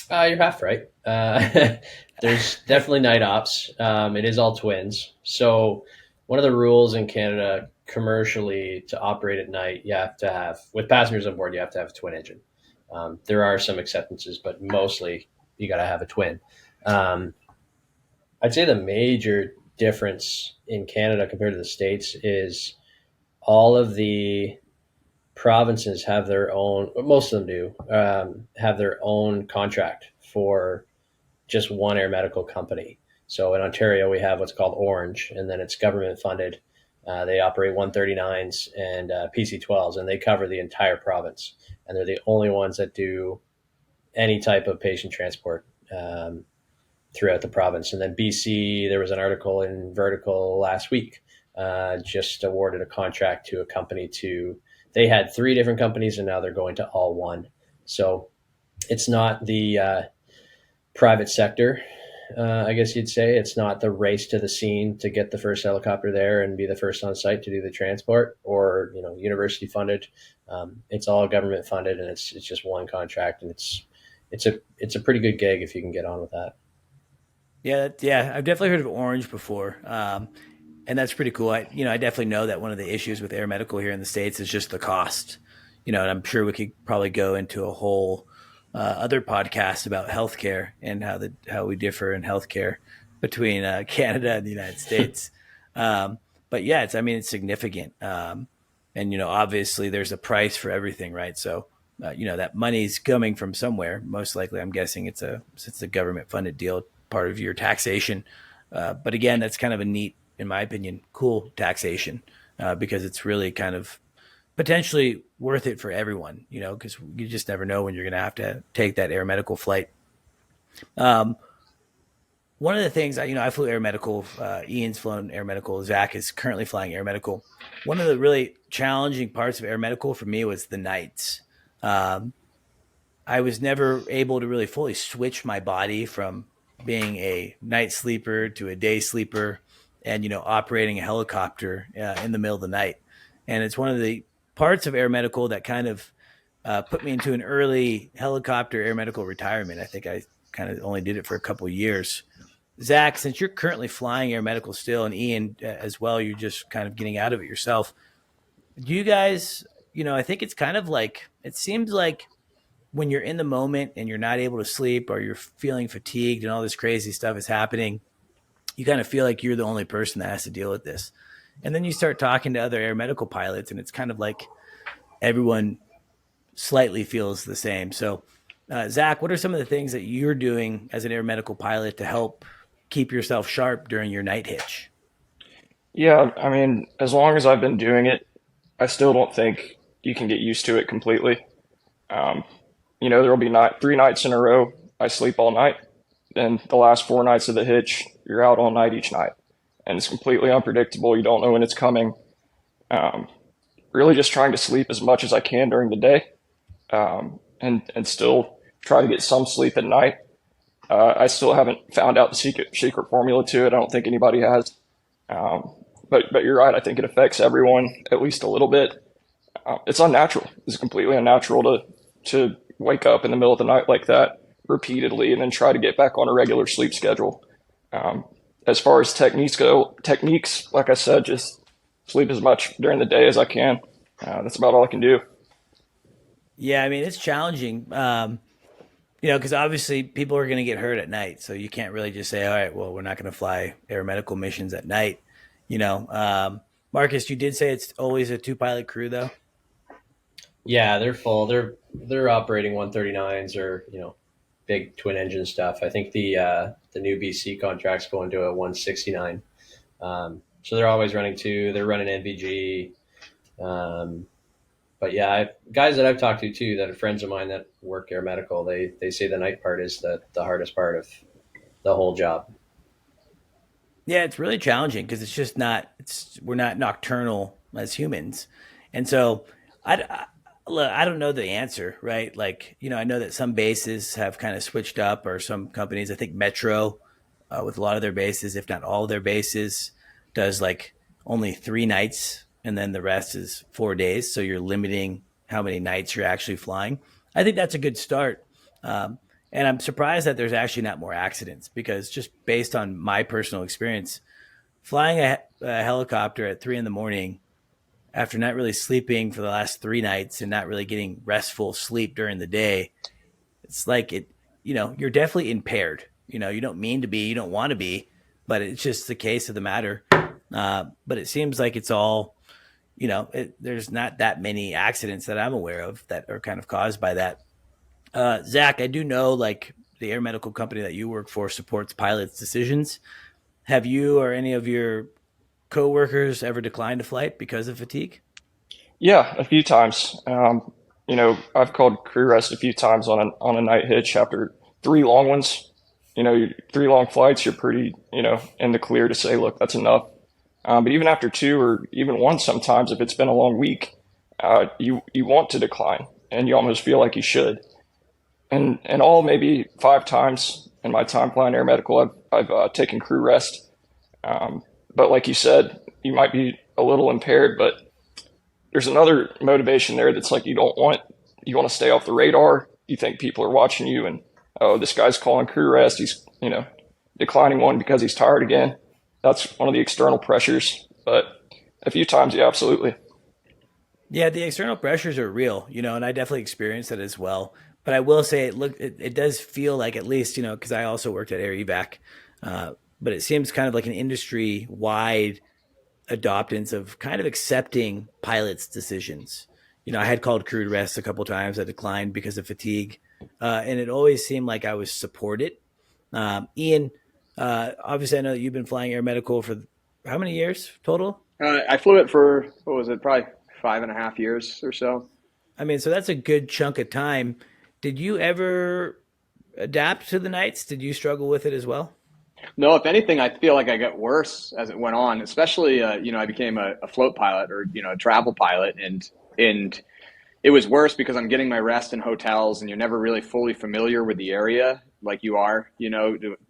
You're half right. There's definitely night ops. It is all twins. So one of the rules in Canada commercially to operate at night, you have to have, with passengers on board, you have to have a twin engine. There are some acceptances, but mostly you got to have a twin. I'd say the major difference in Canada compared to the States is all of the provinces have their own, most of them do, have their own contract for just one air medical company. So in Ontario, we have what's called Orange, and then it's government funded. They operate 139s and PC-12s, and they cover the entire province. And they're the only ones that do any type of patient transport throughout the province. And then BC, there was an article in Vertical last week, just awarded a contract to a company they had 3 different companies, and now they're going to all one. So it's not the private sector, I guess you'd say. It's not the race to the scene to get the first helicopter there and be the first on site to do the transport, or university funded. It's all government funded, and it's just one contract, and it's a pretty good gig if you can get on with that. Yeah, I've definitely heard of Orange before, and that's pretty cool. I definitely know that one of the issues with air medical here in the States is just the cost. And I'm sure we could probably go into a whole other podcast about healthcare and how we differ in healthcare between Canada and the United States. But yeah, it's significant. And obviously there's a price for everything, right? So that money's coming from somewhere. Most likely, I'm guessing it's a government funded deal, part of your taxation. But again, that's kind of a neat, in my opinion, cool taxation because it's really kind of potentially worth it for everyone, because you just never know when you're going to have to take that air medical flight. One of the things, I flew air medical. Ian's flown air medical. Zack is currently flying air medical. One of the really challenging parts of air medical for me was the nights. I was never able to really fully switch my body from being a night sleeper to a day sleeper and, operating a helicopter in the middle of the night. And it's one of the parts of air medical that kind of put me into an early helicopter air medical retirement. I think I kind of only did it for a couple of years. Zack, since you're currently flying air medical still, and Ian as well, you're just kind of getting out of it yourself. Do you guys, I think it's kind of like, it seems like when you're in the moment and you're not able to sleep or you're feeling fatigued and all this crazy stuff is happening, you kind of feel like you're the only person that has to deal with this. And then you start talking to other air medical pilots, and it's kind of like everyone slightly feels the same. So, Zack, what are some of the things that you're doing as an air medical pilot to help keep yourself sharp during your night hitch? Yeah, as long as I've been doing it, I still don't think you can get used to it completely. There will be 3 nights in a row I sleep all night. Then the last 4 nights of the hitch, you're out all night each night. And it's completely unpredictable. You don't know when it's coming. Really just trying to sleep as much as I can during the day, and still try to get some sleep at night. I still haven't found out the secret formula to it. I don't think anybody has. But you're right. I think it affects everyone at least a little bit. It's unnatural. It's completely unnatural to wake up in the middle of the night like that repeatedly and then try to get back on a regular sleep schedule. As far as techniques go, like I said, just sleep as much during the day as I can. That's about all I can do. Yeah, it's challenging, because obviously people are going to get hurt at night. So you can't really just say, all right, well, we're not going to fly air medical missions at night. Marcus, you did say it's always a 2-pilot crew, though? Yeah, they're full. They're operating 139s or, big twin engine stuff. I think the new BC contract's going to a 169. So they're always running 2. They're running NVG. But yeah, guys that I've talked to too, that are friends of mine that work air medical, they say the night part is the hardest part of the whole job. Yeah, it's really challenging because it's just we're not nocturnal as humans. And so I don't know the answer, right? Like, I know that some bases have kind of switched up, or some companies, I think Metro, with a lot of their bases, if not all of their bases, does like only 3 nights and then the rest is 4 days. So you're limiting how many nights you're actually flying. I think that's a good start. And I'm surprised that there's actually not more accidents, because just based on my personal experience, flying a helicopter at 3 a.m, after not really sleeping for the last 3 nights and not really getting restful sleep during the day, it's like you're definitely impaired. You don't mean to be, you don't want to be, but it's just the case of the matter. But it seems like it's all, there's not that many accidents that I'm aware of that are kind of caused by that. Zach, I do know like the air medical company that you work for supports pilots' decisions. Have you or any of your coworkers ever declined a flight because of fatigue? Yeah, a few times. I've called crew rest a few times on a night hitch after 3 long ones. Three long flights, you're pretty, in the clear to say, look, that's enough. But even after two or even one, sometimes if it's been a long week, you want to decline, and you almost feel like you should. And all maybe 5 times in my time flying air medical, I've taken crew rest. But like you said, you might be a little impaired, but there's another motivation there that's like you want to stay off the radar. You think people are watching you, and oh, this guy's calling crew rest. He's declining one because he's tired again. That's one of the external pressures. But a few times, yeah, absolutely. Yeah, the external pressures are real, and I definitely experienced that as well. But I will say, it does feel like, at least, because I also worked at Air Evac, but it seems kind of like an industry wide adoptance of kind of accepting pilots' decisions. I had called crew rest a couple of times. I declined because of fatigue, and it always seemed like I was supported. Ian, obviously, I know that you've been flying air medical for how many years total? I flew it for, what was it, probably 5.5 years or so. I mean, so that's a good chunk of time. Did you ever adapt to the nights? Did you struggle with it as well? No, if anything, I feel like I got worse as it went on. Especially, I became a float pilot, or a travel pilot, and it was worse because I'm getting my rest in hotels, and you're never really fully familiar with the area like you are,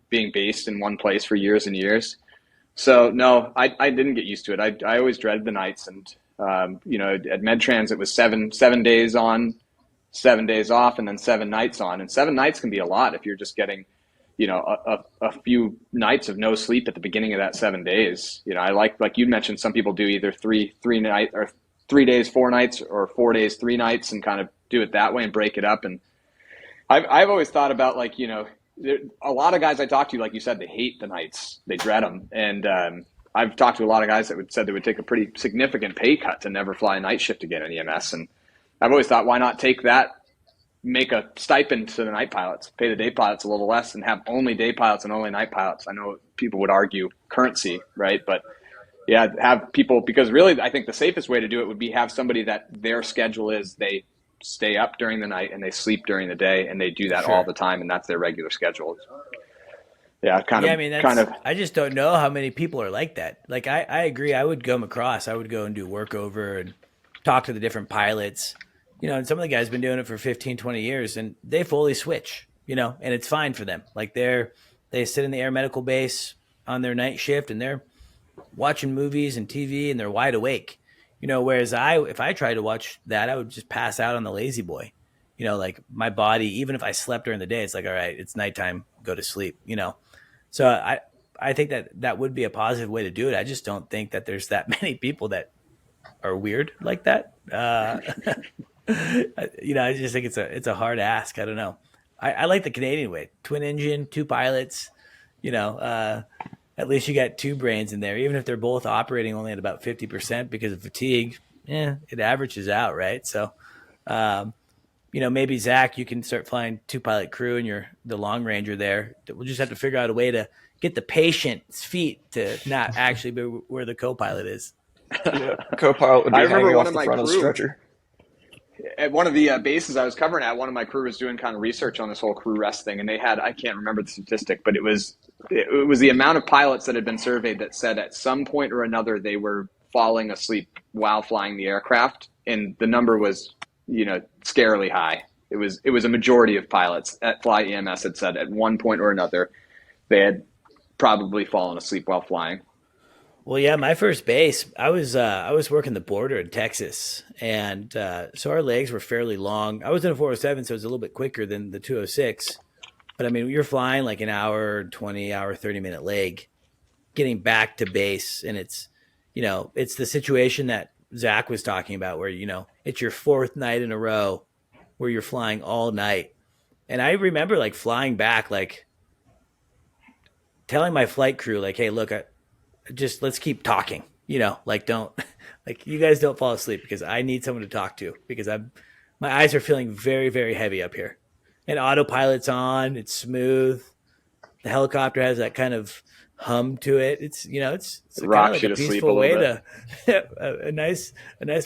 being based in one place for years and years. So no, I didn't get used to it. I always dreaded the nights, and at MedTrans it was seven days on, 7 days off, and then 7 nights on. And 7 nights can be a lot if you're just getting a few nights of no sleep at the beginning of that 7 days. I like you mentioned, some people do either three night or 3 days, 4 nights, or 4 days, 3 nights, and kind of do it that way and break it up. And I've always thought about, like, a lot of guys I talk to, like you said, they hate the nights, they dread them. And I've talked to a lot of guys that said they would take a pretty significant pay cut to never fly a night shift again in EMS. And I've always thought, why not take that, make a stipend to the night pilots, pay the day pilots a little less, and have only day pilots and only night pilots. I know people would argue currency, right? But yeah, have people, because really I think the safest way to do it would be have somebody that their schedule is they stay up during the night and they sleep during the day, and they do that all the time, and that's their regular schedule. Yeah, I mean, I just don't know how many people are like that. Like, I agree. I would come across, I would go and do work over and talk to the different pilots. And some of the guys have been doing it for 15, 20 years, and they fully switch, and it's fine for them. Like, they sit in the air medical base on their night shift, and they're watching movies and TV, and they're wide awake. Whereas if I tried to watch that, I would just pass out on the lazy boy. Like, my body, even if I slept during the day, it's like, all right, it's nighttime, go to sleep, So I think that would be a positive way to do it. I just don't think that there's that many people that are weird like that. I just think it's a hard ask. I don't know. I like the Canadian way: twin engine, 2 pilots. At least you got 2 brains in there, even if they're both operating only at about 50% because of fatigue. It averages out, right? So, maybe Zach, you can start flying 2 pilot crew, and you're the long ranger there. We'll just have to figure out a way to get the patient's feet to not actually be where the co-pilot is. Yeah, co-pilot would be hanging off the front of the stretcher. At one of the bases I was covering at, one of my crew was doing kind of research on this whole crew rest thing, and they had, I can't remember the statistic, but it was the amount of pilots that had been surveyed that said at some point or another they were falling asleep while flying the aircraft, and the number was, scarily high. It was a majority of pilots at Fly EMS had said at one point or another they had probably fallen asleep while flying. Well, yeah, my first base, I was working the border in Texas, and so our legs were fairly long. I was in a 407, so it was a little bit quicker than the 206. But I mean, you're flying like an hour, 20 hour, 30-minute leg, getting back to base, and it's the situation that Zach was talking about, where it's your 4th night in a row where you're flying all night. And I remember like flying back, like telling my flight crew, like, hey, look, just let's keep talking, like don't, like you guys don't fall asleep because I need someone to talk to because my eyes are feeling very, very heavy up here. And autopilot's on, it's smooth. The helicopter has that kind of hum to it. It's it's kind of Rocks like you a to sleep a peaceful way little bit. to a nice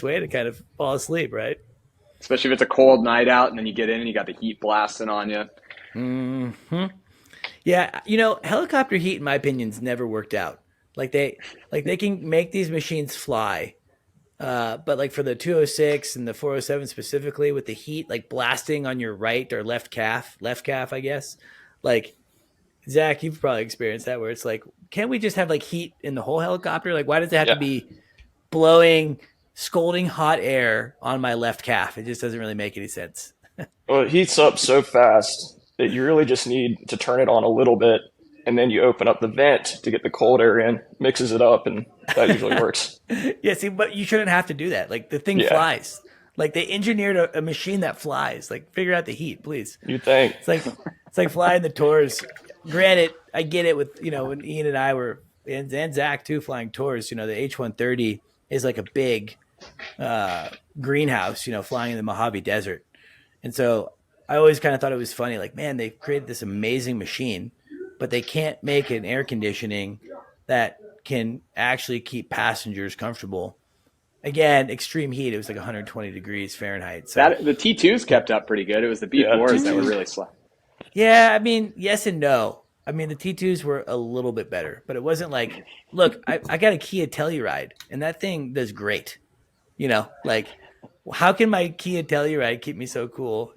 way to kind of fall asleep, right? Especially if it's a cold night out and then you get in and you got the heat blasting on you. Hmm. Yeah, helicopter heat, in my opinion's never worked out. Like they can make these machines fly, but like for the 206 and the 407 specifically, with the heat like blasting on your right or left calf, I guess. Like Zach, you've probably experienced that where it's like, can't we just have like heat in the whole helicopter? Like, why does it have to Yeah. be blowing, scalding hot air on my left calf? It just doesn't really make any sense. Well, it heats up so fast that you really just need to turn it on a little bit, and then you open up the vent to get the cold air in, mixes it up, and that usually works. Yeah, see, but you shouldn't have to do that. Like the thing Yeah, flies. Like they engineered a machine that flies. Like figure out the heat, please. you'd think. It's like flying the tours. Granted, I get it with when Ian and I were and Zach too flying tours. The H-130 is like a big greenhouse. Flying in the Mojave Desert, and so I always kind of thought it was funny. Like, man, they created this amazing machine, but they can't make an air conditioning that can actually keep passengers comfortable. Again, extreme heat. It was like 120 degrees Fahrenheit. So That the T2s kept up pretty good. It was the Yeah, B4s that were T2s. really slow. yeah, I mean, yes and no. I mean, the T2s were a little bit better, but it wasn't like, look, I got a Kia Telluride, and that thing does great. Like, how can my Kia Telluride keep me so cool?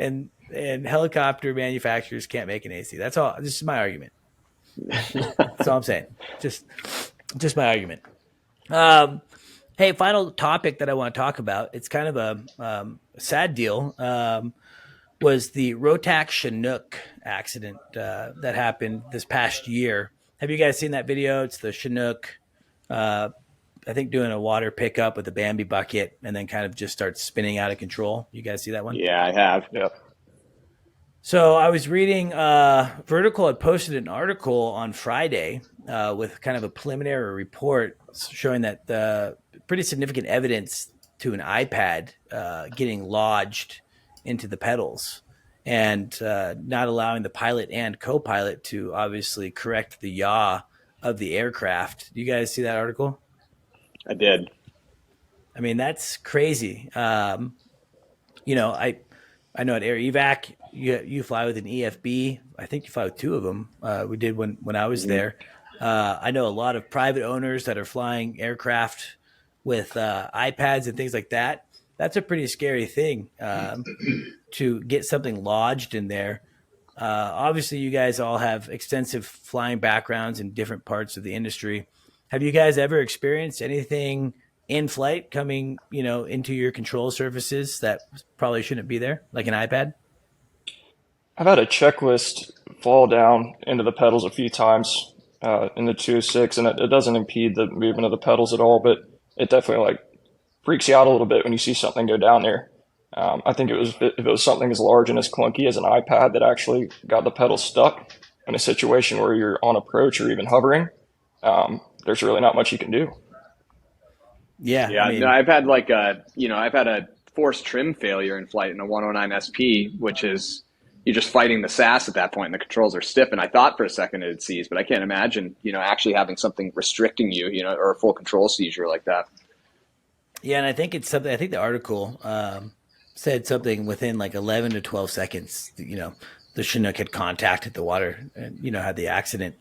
And helicopter manufacturers can't make an AC. That's all. This is my argument. That's all I'm saying. Just my argument. Hey, final topic that I want to talk about. It's kind of a sad deal. Was the Rotax Chinook accident that happened this past year? Have you guys seen that video? It's the Chinook, I think, doing a water pickup with a Bambi bucket, and then kind of just starts spinning out of control. You guys see that one? Yeah, I have. Yeah. So I was reading, Vertical had posted an article on Friday with kind of a preliminary report showing that pretty significant evidence to an iPad getting lodged into the pedals and not allowing the pilot and co-pilot to obviously correct the yaw of the aircraft. Do you guys see that article? I did. I mean, that's crazy. I know at Air Evac, you fly with an EFB. I think you fly with two of them. We did when I was there. I know a lot of private owners that are flying aircraft with iPads and things like that. That's a pretty scary thing to get something lodged in there. Obviously, you guys all have extensive flying backgrounds in different parts of the industry. Have you guys ever experienced anything in flight coming, into your control surfaces that probably shouldn't be there, like an iPad? I've had a checklist fall down into the pedals a few times in the 206, and it doesn't impede the movement of the pedals at all, but it definitely like freaks you out a little bit when you see something go down there. I think if it was something as large and as clunky as an iPad that actually got the pedal stuck in a situation where you're on approach or even hovering, there's really not much you can do. Yeah. Yeah, I mean, no, I've had I've had a forced trim failure in flight in a 109 SP, which is you're just fighting the SAS at that point, and the controls are stiff. And I thought for a second it'd seize, but I can't imagine, actually having something restricting you, or a full control seizure like that. yeah, and I think it's something. I think the article said something within like 11 to 12 seconds. The Chinook had contacted the water and had the accident.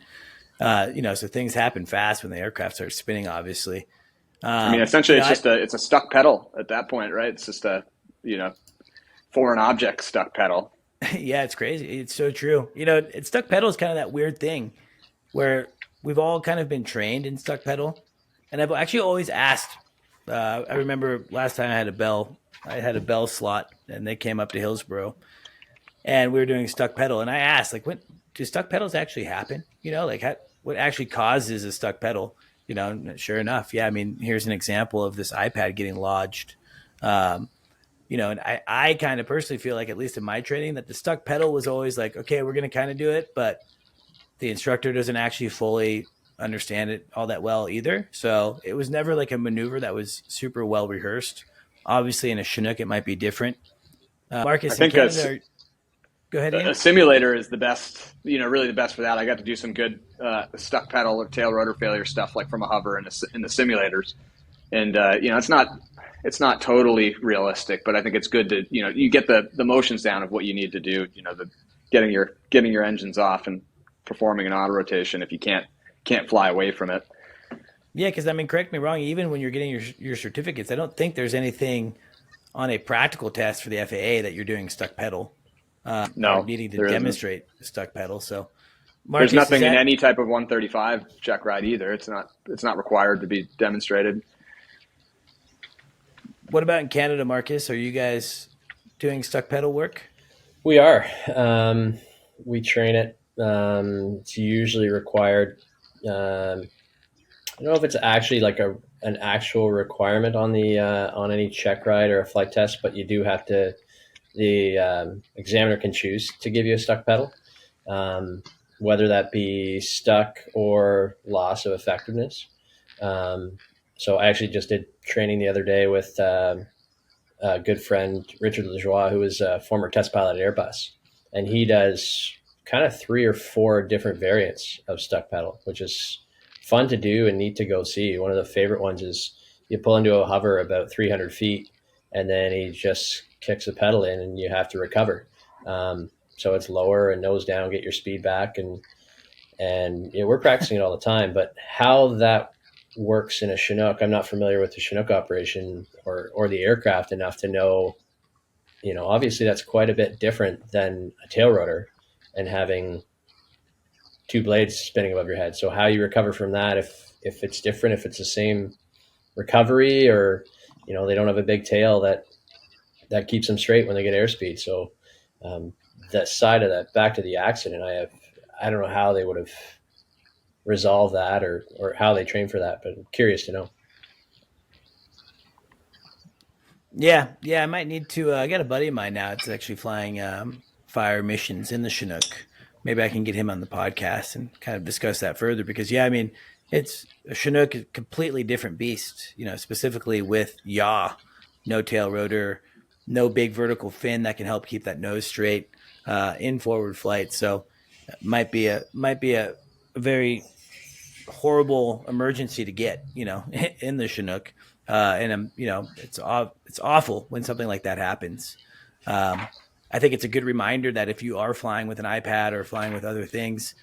So things happen fast when the aircraft starts spinning. Obviously, I mean, essentially, it's a stuck pedal at that point, right? It's just a foreign object stuck pedal. yeah, it's crazy. It's so true. It's stuck pedal is kind of that weird thing where we've all kind of been trained in stuck pedal, and I've actually always asked. I remember last time I had a Bell slot, and they came up to Hillsboro, and we were doing stuck pedal, and I asked, like, when do stuck pedals actually happen? What actually causes a stuck pedal? And sure enough, yeah. I mean, here's an example of this iPad getting lodged. And I kind of personally feel like, at least in my training, that the stuck pedal was always like, okay, we're going to kind of do it, but the instructor doesn't actually fully understand it all that well either. So it was never like a maneuver that was super well rehearsed. Obviously, in a Chinook, it might be different. I Marcus, in think Canada, go ahead, Ian. a simulator is the best, really the best for that. I got to do some good stuck pedal or tail rotor failure stuff like from a hover in the simulators. And, it's not totally realistic, but I think it's good to, you get the motions down of what you need to do, getting your engines off and performing an auto rotation if you can't fly away from it. Yeah, because I mean, correct me wrong. Even when you're getting your certificates, I don't think there's anything on a practical test for the FAA that you're doing stuck pedal or No, needing to there isn't. demonstrate stuck pedal. So, There's Marcus, is nothing in that any type of 135 check ride either. It's not required to be demonstrated. what about in Canada, Marcus? Are you guys doing stuck pedal work? We are. We train it. It's usually required. I don't know if it's actually like an actual requirement on the on any check ride or a flight test, but you do have to. The examiner can choose to give you a stuck pedal, whether that be stuck or loss of effectiveness. So I actually just did training the other day with a good friend, Richard Lajoie, who is a former test pilot at Airbus. And he does kind of 3 or 4 different variants of stuck pedal, which is fun to do and neat to go see. One of the favorite ones is you pull into a hover about 300 feet, and then he just kicks the pedal in and you have to recover. So it's lower and nose down, get your speed back. And we're practicing it all the time. But how that works in a Chinook, I'm not familiar with the Chinook operation or the aircraft enough to know, obviously that's quite a bit different than a tail rotor and having 2 blades spinning above your head. So how you recover from that, if it's different, if it's the same recovery, or they don't have a big tail that keeps them straight when they get airspeed. So that side of that, back to the accident, I don't know how they would have resolved that or how they train for that, but I'm curious to know. Yeah, I might need to. I got a buddy of mine now. It's actually flying fire missions in the Chinook. Maybe I can get him on the podcast and kind of discuss that further because, I mean, it's a Chinook, is a completely different beast, specifically with yaw, no tail rotor, no big vertical fin that can help keep that nose straight in forward flight. So it might be a very horrible emergency to get, in the Chinook. And it's awful when something like that happens. I think it's a good reminder that if you are flying with an iPad or flying with other things,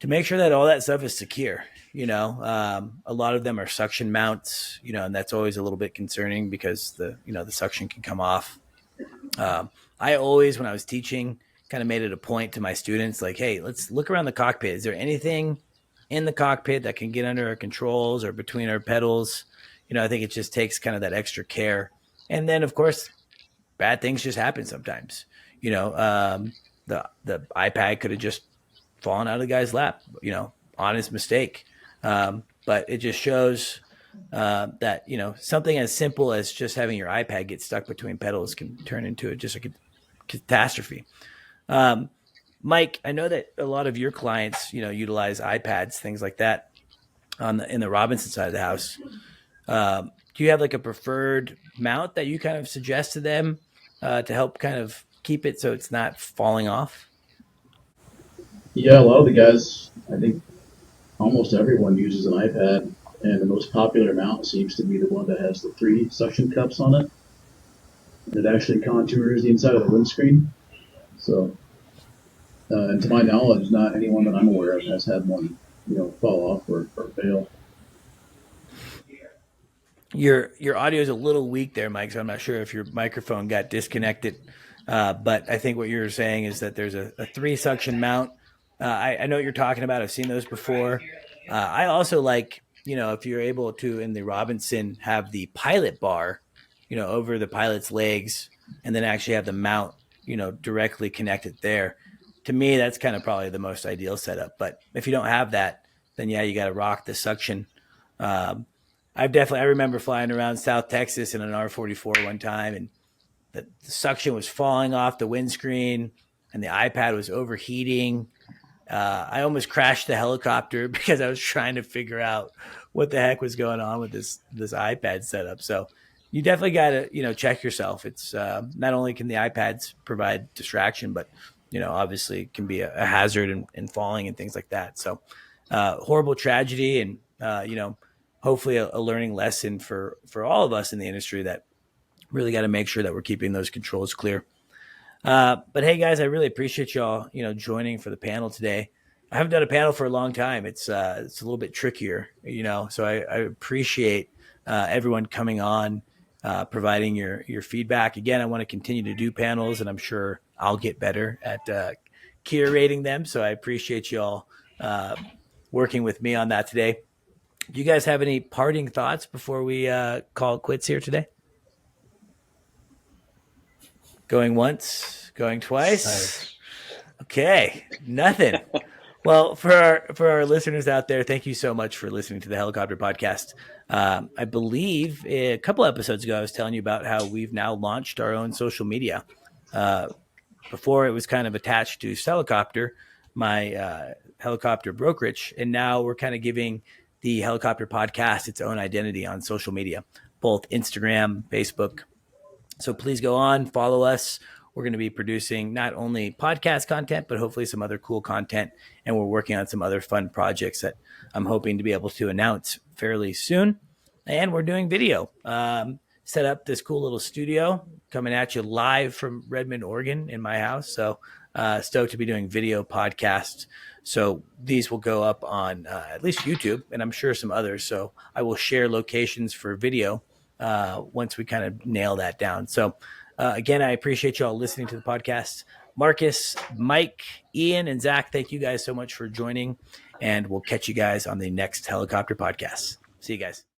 to make sure that all that stuff is secure. A lot of them are suction mounts, and that's always a little bit concerning because the suction can come off. I always, when I was teaching, kind of made it a point to my students, like, hey, let's look around the cockpit. Is there anything in the cockpit that can get under our controls or between our pedals? I think it just takes kind of that extra care. And then, of course, bad things just happen sometimes. The iPad could have just fallen out of the guy's lap, honest mistake. But it just shows that, something as simple as just having your iPad get stuck between pedals can turn into just a catastrophe. Mike, I know that a lot of your clients, utilize iPads, things like that in the Robinson side of the house. Do you have like a preferred mount that you kind of suggest to them to help kind of keep it so it's not falling off? Yeah, a lot of the guys, I think almost everyone uses an iPad, and the most popular mount seems to be the one that has the 3 suction cups on it. And it actually contours the inside of the windscreen. So, and to my knowledge, not anyone that I'm aware of has had one, fall off or fail. Your audio is a little weak there, Mike, so I'm not sure if your microphone got disconnected. But I think what you're saying is that there's a 3 suction mount. I know what you're talking about. I've seen those before. I also like, if you're able to, in the Robinson, have the pilot bar, over the pilot's legs, and then actually have the mount, directly connected there. To me, that's kind of probably the most ideal setup. But if you don't have that, then you got to rock the suction. I remember flying around South Texas in an R-44 one time, and the suction was falling off the windscreen, and the iPad was overheating. I almost crashed the helicopter because I was trying to figure out what the heck was going on with this iPad setup. So you definitely got to check yourself. It's not only can the iPads provide distraction, but obviously it can be a hazard in falling and things like that. So horrible tragedy, and hopefully a learning lesson for all of us in the industry that really got to make sure that we're keeping those controls clear. But hey, guys, I really appreciate y'all, joining for the panel today. I haven't done a panel for a long time. It's a little bit trickier, so I appreciate everyone coming on, providing your feedback. Again, I want to continue to do panels, and I'm sure I'll get better at curating them. So I appreciate y'all working with me on that today. Do you guys have any parting thoughts before we call it quits here today? Going once, going twice. Okay, nothing. Well, for our listeners out there, thank you so much for listening to the Helicopter Podcast. I believe a couple episodes ago, I was telling you about how we've now launched our own social media. Before it was kind of attached to Helicopter, my helicopter brokerage, and now we're kind of giving the Helicopter Podcast its own identity on social media, both Instagram, Facebook. So please go on, follow us. We're going to be producing not only podcast content, but hopefully some other cool content. And we're working on some other fun projects that I'm hoping to be able to announce fairly soon. And we're doing video. Set up this cool little studio coming at you live from Redmond, Oregon in my house. So stoked to be doing video podcasts. So these will go up on at least YouTube, and I'm sure some others. So I will share locations for video once we kind of nail that down. So again, I appreciate you all listening to the podcast. Marcus, Mike, Ian, and Zach, thank you guys so much for joining, and we'll catch you guys on the next Helicopter Podcast. See you guys.